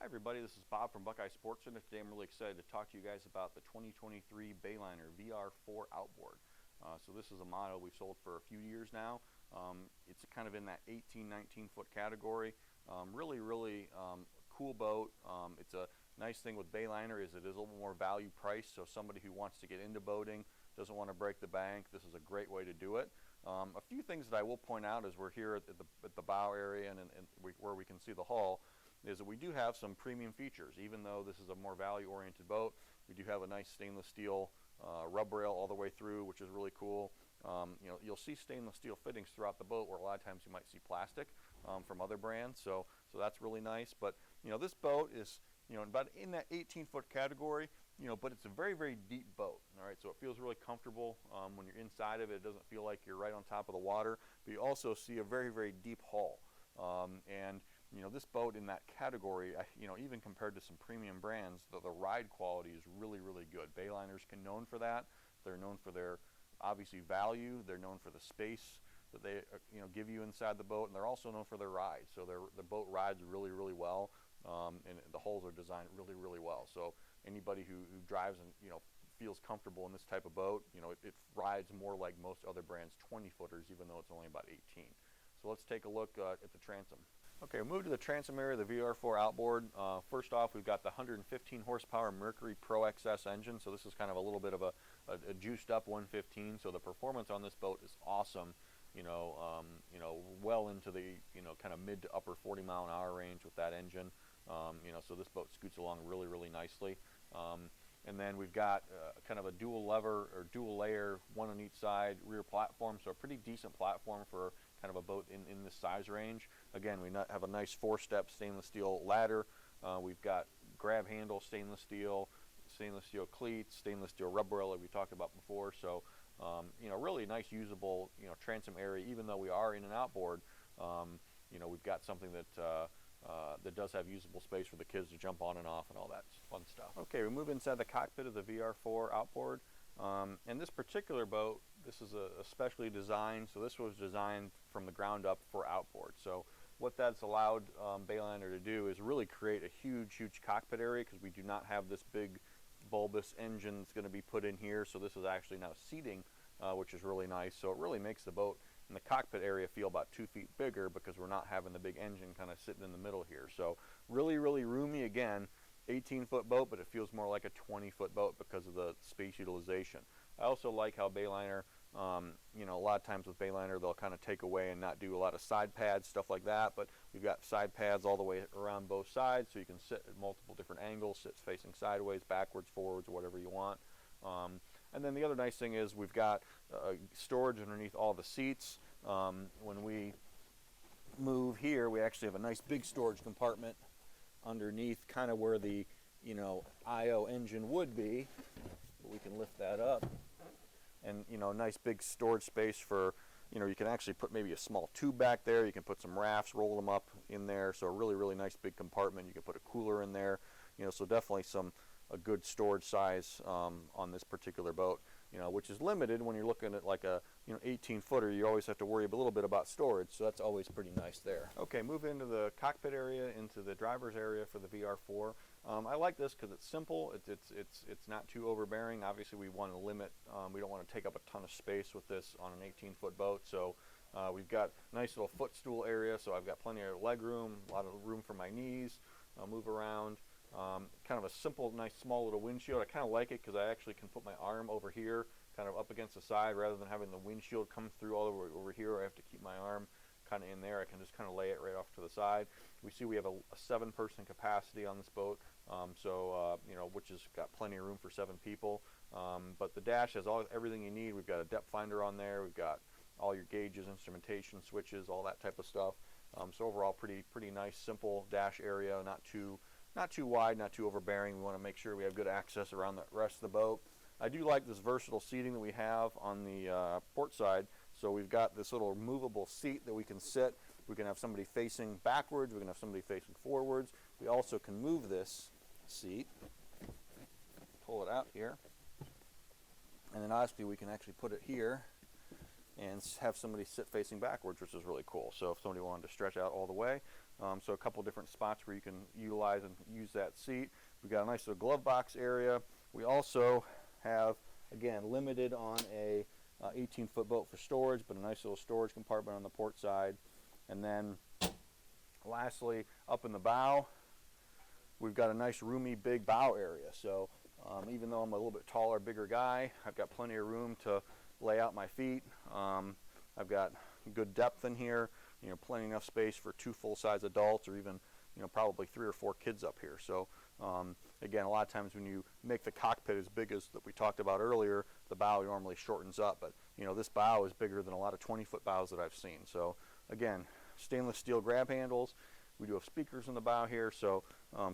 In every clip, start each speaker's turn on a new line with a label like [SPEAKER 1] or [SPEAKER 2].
[SPEAKER 1] everybody, this is Bob from Buckeye Sports Center. Today I'm really excited to talk to you guys about the 2023 Bayliner VR4 Outboard. So this is a model we've sold for a few years now. It's kind of in that 18-19 foot category. Really cool boat. It's a nice thing with Bayliner is it is a little more value price, so somebody who wants to get into boating, doesn't want to break the bank, this is a great way to do it. A few things that I will point out as we're here at the bow area and where we can see the hull is that we do have some premium features. Even though this is a more value-oriented boat, we do have a nice stainless steel rub rail all the way through, which is really cool. You'll see stainless steel fittings throughout the boat, where a lot of times you might see plastic from other brands. So that's really nice. But this boat is about in that 18-foot category. But it's a very deep boat. All right, so it feels really comfortable when you're inside of it. It doesn't feel like you're right on top of the water. But you also see a very deep hull. And this boat in that category, even compared to some premium brands, the ride quality is really good. Bayliners are known for that. They're known for their obviously value. They're known for the space that they give you inside the boat, and they're also known for their ride. So the boat rides really well, and the hulls are designed really well. So anybody who drives and feels comfortable in this type of boat, it rides more like most other brands 20-footers, even though it's only about 18. So let's take a look at the Transom. Okay, we'll move to the Transom area, the VR4 Outboard. First off, we've got the 115 horsepower Mercury Pro XS engine. So this is kind of a little bit of a juiced up 115. So the performance on this boat is awesome. Well into the kind of mid to upper 40-mile-an-hour range with that engine. So this boat scoots along really nicely. And then we've got kind of a dual lever or dual layer, one on each side rear platform. So a pretty decent platform for kind of a boat in this size range. Again, we have a nice 4-step stainless steel ladder. We've got grab handle, stainless steel cleats, stainless steel rub rail like we talked about before. So really nice usable transom area. Even though we are in an outboard, we've got something that does have usable space for the kids to jump on and off and all that fun stuff. Okay, we move inside the cockpit of the VR4 Outboard. And this particular boat, this is a specially designed, so this was designed from the ground up for outboard. So what that's allowed Bayliner to do is really create a huge cockpit area, because we do not have this big bulbous engine that's going to be put in here. So this is actually now seating, which is really nice. So it really makes the boat in the cockpit area feel about 2 feet bigger, because we're not having the big engine kind of sitting in the middle here. So really roomy. Again, 18-foot boat, but it feels more like a 20-foot boat because of the space utilization. I also like how Bayliner, a lot of times with Bayliner, they'll kind of take away and not do a lot of side pads, stuff like that. But we've got side pads all the way around both sides, so you can sit at multiple different angles, sit facing sideways, backwards, forwards, whatever you want. And then the other nice thing is we've got storage underneath all the seats. When we move here, we actually have a nice big storage compartment underneath, kind of where the IO engine would be. But we can lift that up, and a nice big storage space for you can actually put maybe a small tube back there. You can put some rafts, roll them up in there. So a really nice big compartment. You can put a cooler in there. So definitely a good storage size on this particular boat, which is limited when you're looking at like a 18-footer. You always have to worry a little bit about storage, so that's always pretty nice there. Okay, move into the cockpit area, into the driver's area for the VR4. I like this because it's simple. It's not too overbearing. Obviously, we want to limit. We don't want to take up a ton of space with this on an 18-foot boat. So we've got a nice little footstool area. So I've got plenty of leg room, a lot of room for my knees. I'll move around. Kind of a simple, nice, small little windshield. I kind of like it because I actually can put my arm over here, kind of up against the side, rather than having the windshield come through all over here. I have to keep my arm kind of in there. I can just kind of lay it right off to the side. We see we have a 7-person capacity on this boat, which has got plenty of room for 7 people. But the dash has everything you need. We've got a depth finder on there. We've got all your gauges, instrumentation, switches, all that type of stuff. So overall, pretty nice, simple dash area. Not too wide, not too overbearing. We want to make sure we have good access around the rest of the boat. I do like this versatile seating that we have on the port side. So we've got this little movable seat that we can sit. We can have somebody facing backwards. We can have somebody facing forwards. We also can move this seat, pull it out here, and then obviously we can actually put it here and have somebody sit facing backwards, which is really cool. So if somebody wanted to stretch out all the way, so a couple different spots where you can utilize and use that seat. We've got a nice little glove box area. We also have, again, limited on a 18-foot boat for storage, but a nice little storage compartment on the port side. And then lastly, up in the bow, we've got a nice roomy big bow area. So even though I'm a little bit taller, bigger guy, I've got plenty of room to lay out my feet. I've got good depth in here, plenty enough space for 2 full-size adults, or even probably 3 or 4 kids up here. So again, a lot of times when you make the cockpit as big as that we talked about earlier, the bow normally shortens up, but this bow is bigger than a lot of 20-foot bows that I've seen. So again, stainless steel grab handles. We do have speakers in the bow here, so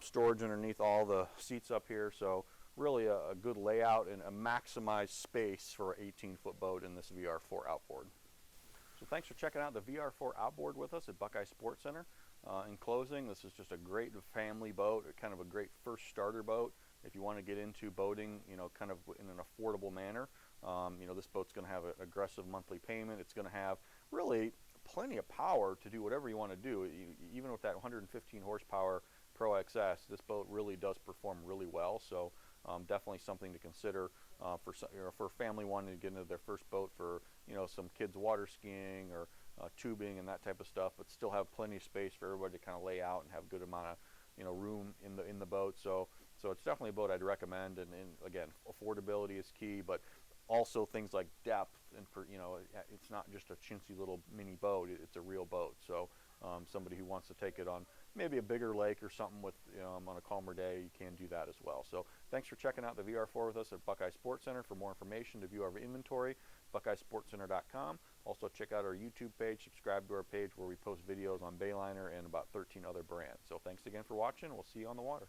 [SPEAKER 1] storage underneath all the seats up here. So really a good layout and a maximized space for an 18-foot boat in this VR4 Outboard. So thanks for checking out the VR4 Outboard with us at Buckeye Sports Center. In closing, this is just a great family boat, kind of a great first starter boat if you want to get into boating, kind of in an affordable manner. This boat's going to have an aggressive monthly payment. It's going to have really plenty of power to do whatever you want to do. Even with that 115 horsepower Pro XS, this boat really does perform really well. So definitely something to consider for a family wanting to get into their first boat for some kids water skiing or tubing and that type of stuff, but still have plenty of space for everybody to kind of lay out and have a good amount of room in the boat. So it's definitely a boat I'd recommend. And again, affordability is key, but also things like depth, and it's not just a chintzy little mini boat, it's a real boat. So somebody who wants to take it on maybe a bigger lake or something with on a calmer day, you can do that as well. So thanks for checking out the VR4 with us at Buckeye Sports Center. For more information, to view our inventory, buckeyesportscenter.com. Also check out our YouTube page, subscribe to our page where we post videos on Bayliner and about 13 other brands. So thanks again for watching. We'll see you on the water.